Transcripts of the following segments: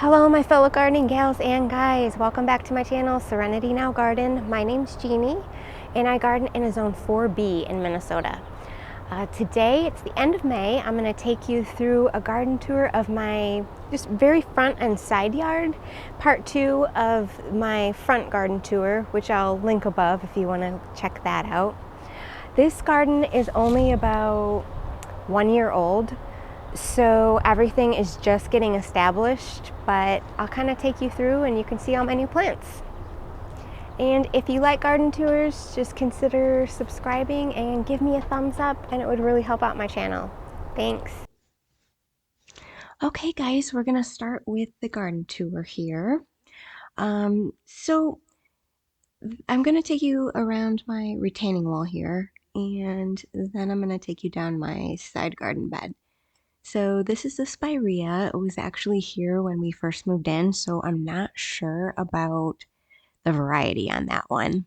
Hello my fellow gardening gals and guys, welcome back to my channel Serenity Now Garden. My name's Jeannie and I garden in a zone 4B in Minnesota. Today, it's the end of May. I'm going to take you through a garden tour of my just very front and side yard, part 2 of my front garden tour, which I'll link above if you want to check that out. This garden is only about 1 year old. So everything is just getting established, but I'll kind of take you through and you can see all my new plants. And if you like garden tours, just consider subscribing and give me a thumbs up and it would really help out my channel. Thanks. Okay guys, we're gonna start with the garden tour here. So I'm gonna take you around my retaining wall here and then I'm gonna take you down my side garden bed. So this is the Spirea. It was actually here when we first moved in, so I'm not sure about the variety on that one.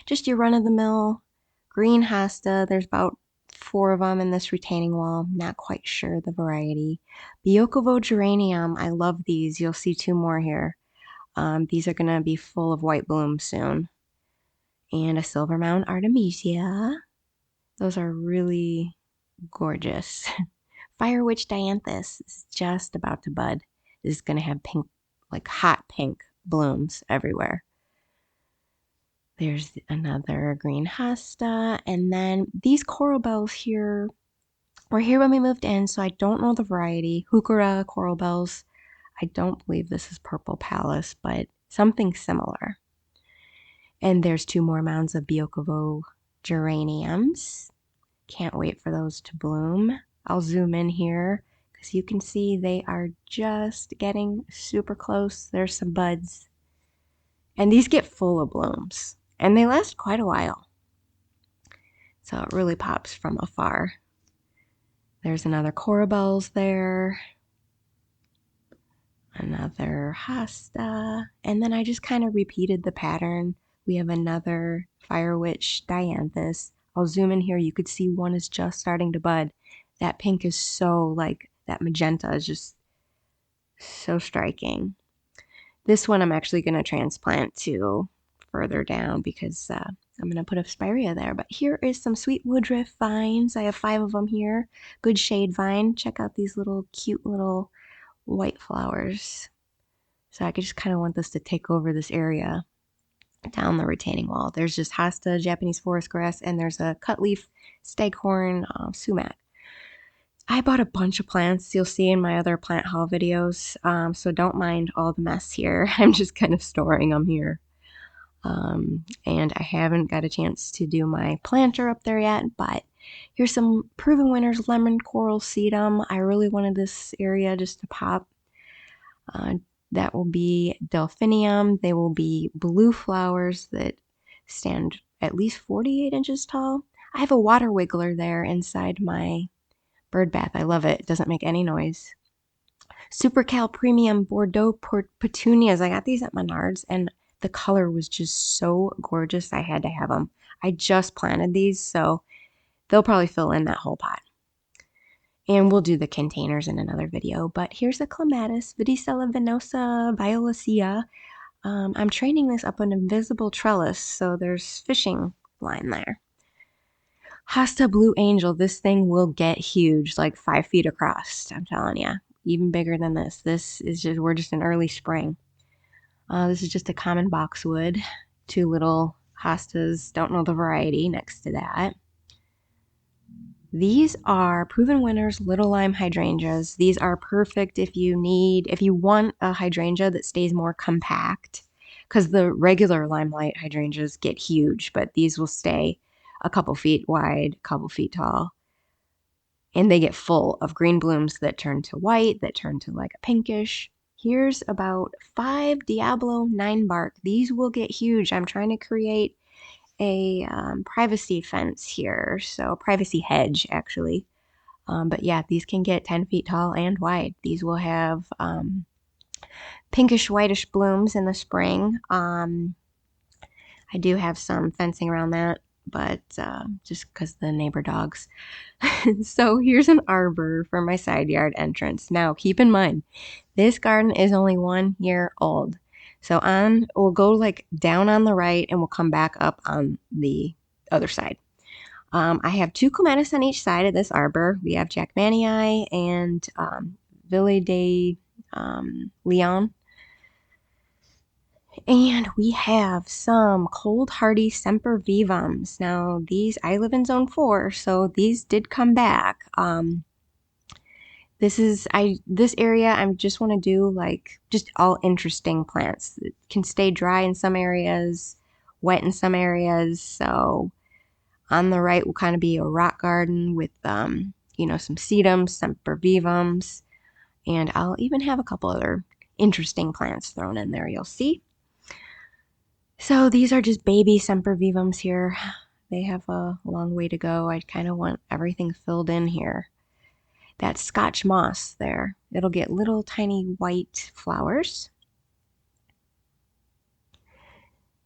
Just your run-of-the-mill green hosta. There's about 4 of them in this retaining wall. Not quite sure the variety. Biokovo Geranium. I love these. You'll see 2 more here. These are going to be full of white blooms soon. And a silver mound Artemisia. Those are really gorgeous. Firewitch Dianthus is just about to bud. This is going to have pink, like hot pink blooms everywhere. There's another green hosta. And then these coral bells here were here when we moved in, so I don't know the variety. Heuchera coral bells. I don't believe this is purple palace, but something similar. And there's 2 more mounds of Biokovo geraniums. Can't wait for those to bloom. I'll zoom in here because you can see they are just getting super close. There's some buds. And these get full of blooms. And they last quite a while. So it really pops from afar. There's another corabells there. Another hosta. And then I just kind of repeated the pattern. We have another Firewitch Dianthus. I'll zoom in here. You could see one is just starting to bud. That pink is so, like, that magenta is just so striking. This one I'm actually going to transplant to further down because I'm going to put a Spirea there. But here is some sweet Woodruff vines. I have 5 of them here. Good shade vine. Check out these little cute little white flowers. So I just kind of want this to take over this area down the retaining wall. There's just hosta, Japanese forest grass, and there's a cutleaf staghorn sumac. I bought a bunch of plants you'll see in my other plant haul videos, so don't mind all the mess here. I'm just kind of storing them here. And I haven't got a chance to do my planter up there yet, but here's some proven winners, lemon coral sedum. I really wanted this area just to pop. That will be Delphinium. They will be blue flowers that stand at least 48 inches tall. I have a water wiggler there inside my bird bath. I love it. It doesn't make any noise. Supercal Premium Bordeaux Petunias. I got these at Menards and the color was just so gorgeous. I had to have them. I just planted these, so they'll probably fill in that whole pot. And we'll do the containers in another video. But here's a clematis, Vidicella venosa violacea. I'm training this up an invisible trellis, so there's fishing line there. Hosta Blue Angel, this thing will get huge, like 5 feet across, I'm telling you. Even bigger than this. This is just, we're just in early spring. This is just a common boxwood. 2 little hostas, don't know the variety next to that. These are proven winners, little lime hydrangeas. These are perfect if you want a hydrangea that stays more compact, because the regular limelight hydrangeas get huge, but these will stay a couple feet wide, a couple feet tall. And they get full of green blooms that turn to white, that turn to like a pinkish. Here's about 5 Diablo Ninebarks. These will get huge. I'm trying to create a privacy fence here, so privacy hedge actually. But yeah, these can get 10 feet tall and wide. These will have pinkish whitish blooms in the spring. I do have some fencing around that, but just because the neighbor dogs. So here's an arbor for my side yard entrance. Now keep in mind, this garden is only 1 year old. So we'll go like down on the right and we'll come back up on the other side. I have 2 clematis on each side of this arbor. We have Jackmanii and Ville de Leon. And we have some cold hardy sempervivums. Now these, I live in zone 4, so these did come back. This area I just want to do like just all interesting plants. It can stay dry in some areas, wet in some areas. So on the right will kind of be a rock garden with some sedums, sempervivums, and I'll even have a couple other interesting plants thrown in there, you'll see. So these are just baby sempervivums here. They have a long way to go. I kind of want everything filled in here. That Scotch Moss there, it'll get little tiny white flowers.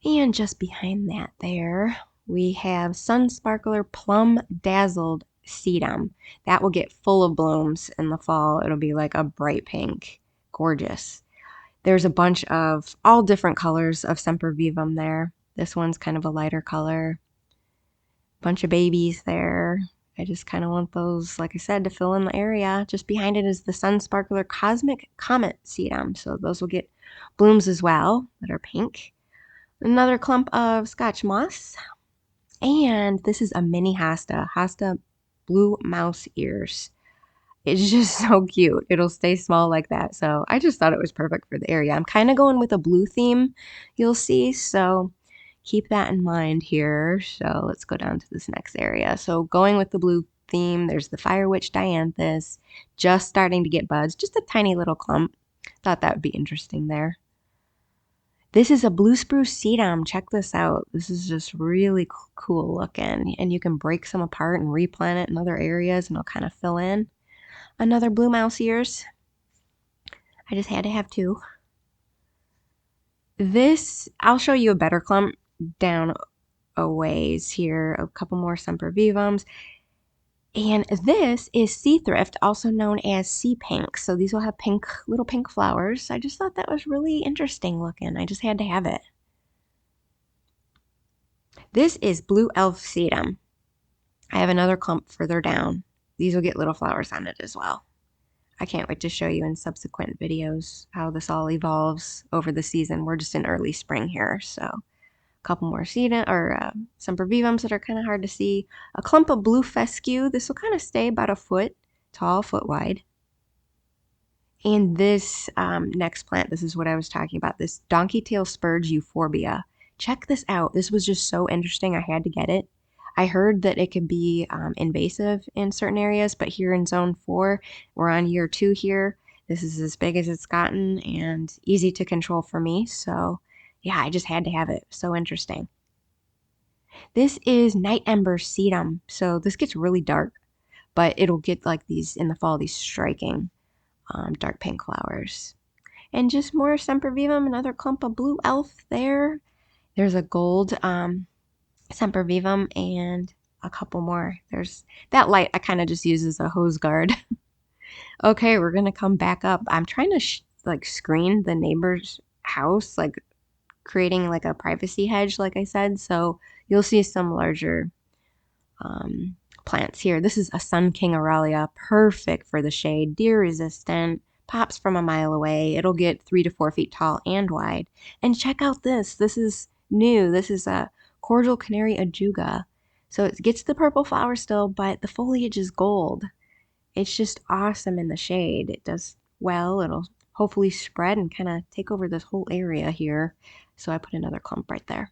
And just behind that there, we have Sunsparkler Plum Dazzled Sedum. That will get full of blooms in the fall. It'll be like a bright pink, gorgeous. There's a bunch of all different colors of sempervivum there. This one's kind of a lighter color. Bunch of babies there. I just kind of want those, like I said, to fill in the area. Just behind it is the Sunsparkler Cosmic Comet Sedum. So those will get blooms as well that are pink. Another clump of Scotch Moss. And this is a mini Hosta. Hosta Blue Mouse Ears. It's just so cute. It'll stay small like that. So I just thought it was perfect for the area. I'm kind of going with a blue theme, you'll see. So keep that in mind here. So let's go down to this next area. So going with the blue theme, there's the Firewitch Dianthus, just starting to get buds, just a tiny little clump. Thought that would be interesting there. This is a blue spruce sedum. Check this out. This is just really cool looking. And you can break some apart and replant it in other areas and it'll kind of fill in. Another blue mouse ears. I just had to have 2. This, I'll show you a better clump down a ways here. A couple more sempervivums. And this is sea thrift, also known as sea pink. So these will have little pink flowers. I just thought that was really interesting looking. I just had to have it. This is blue elf sedum. I have another clump further down. These will get little flowers on it as well. I can't wait to show you in subsequent videos how this all evolves over the season. We're just in early spring here, so a couple more sedum or sempervivums that are kind of hard to see. A clump of blue fescue. This will kind of stay about a foot tall, foot wide. And this next plant, this is what I was talking about, this Donkeytail Spurge Euphorbia. Check this out. This was just so interesting. I had to get it. I heard that it could be invasive in certain areas, but here in zone 4, we're on year 2 here. This is as big as it's gotten and easy to control for me. So yeah, I just had to have it. So interesting. This is Night Embers Sedum. So this gets really dark, but it'll get like these in the fall, these striking dark pink flowers. And just more sempervivum, another clump of blue elf there. There's a gold sempervivum and a couple more. There's that light I kind of just use as a hose guard. Okay, we're gonna come back up. I'm trying to like screen the neighbor's house, like creating like a privacy hedge, like I said. So you'll see some larger plants here. This is a Sun King Aralia, perfect for the shade, deer resistant, pops from a mile away. It'll get 3 to 4 feet tall and wide. And check out this. This is new. This is a Cordial Canary Ajuga. So it gets the purple flower still, but the foliage is gold. It's just awesome in the shade. It does well. It'll hopefully spread and kind of take over this whole area here. So I put another clump right there.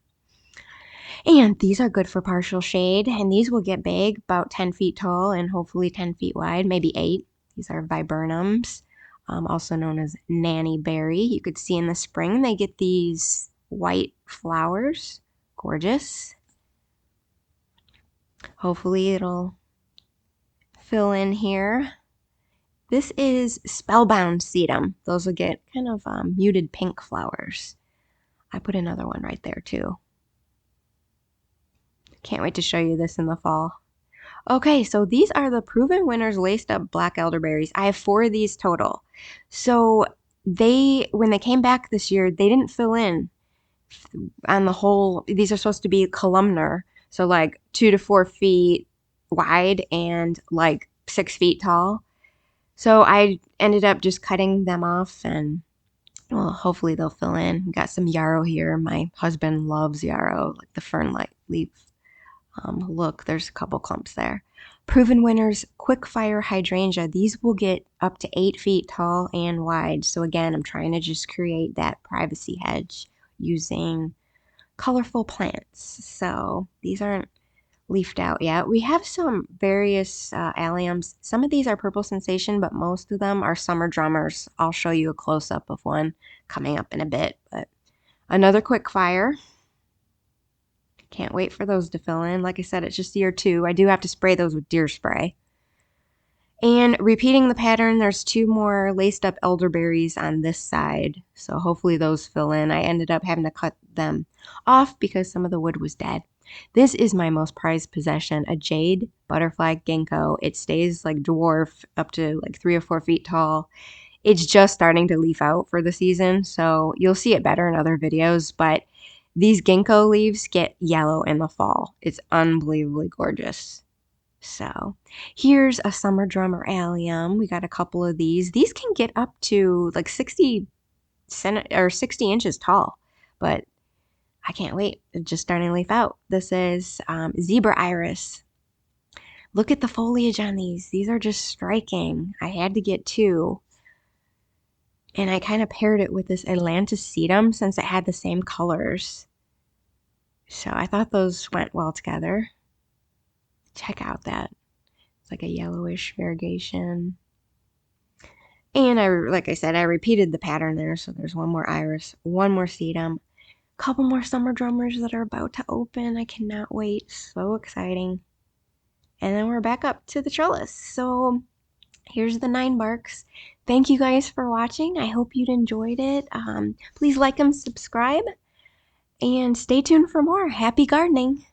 And these are good for partial shade, and these will get big, about 10 feet tall and hopefully 10 feet wide, maybe 8. These are viburnums, also known as nanny berry. You could see in the spring they get these white flowers. Gorgeous. Hopefully it'll fill in here. This is Spellbound Sedum. Those will get kind of muted pink flowers. I put another one right there too. Can't wait to show you this in the fall. Okay, so these are the proven winners laced up black elderberries. I have 4 of these total. So when they came back this year, they didn't fill in on the whole. These are supposed to be columnar, so like 2 to 4 feet wide and like 6 feet tall. So I ended up just cutting them off, and well, hopefully they'll fill in. We got some yarrow here. My husband loves yarrow, like the fern leaf. Look, there's a couple clumps there. Proven winners, quickfire hydrangea. These will get up to 8 feet tall and wide. So again, I'm trying to just create that privacy hedge using colorful plants. So these aren't leafed out yet. We have some various alliums. Some of these are purple sensation, but most of them are summer drummers. I'll show you a close-up of one coming up in a bit. But another quickfire. Can't wait for those to fill in. Like I said, it's just year 2. I do have to spray those with deer spray. And repeating the pattern, there's 2 more laced up elderberries on this side. So hopefully those fill in. I ended up having to cut them off because some of the wood was dead. This is my most prized possession, a jade butterfly ginkgo. It stays like dwarf up to like 3 or 4 feet tall. It's just starting to leaf out for the season, so you'll see it better in other videos, but these ginkgo leaves get yellow in the fall. It's unbelievably gorgeous. So here's a summer drummer allium. We got a couple of these. These can get up to like 60 inches tall, but I can't wait. It's just starting to leaf out. This is zebra iris. Look at the foliage on these. These are just striking. I had to get 2. And I kind of paired it with this Atlantis Sedum since it had the same colors. So I thought those went well together. Check out that. It's like a yellowish variegation. And like I said, I repeated the pattern there. So there's 1 more iris, 1 more sedum, a couple more summer drummers that are about to open. I cannot wait. So exciting. And then we're back up to the trellis. So here's the Ninebarks. Thank you guys for watching. I hope you'd enjoyed it. Please like and subscribe. And stay tuned for more. Happy gardening!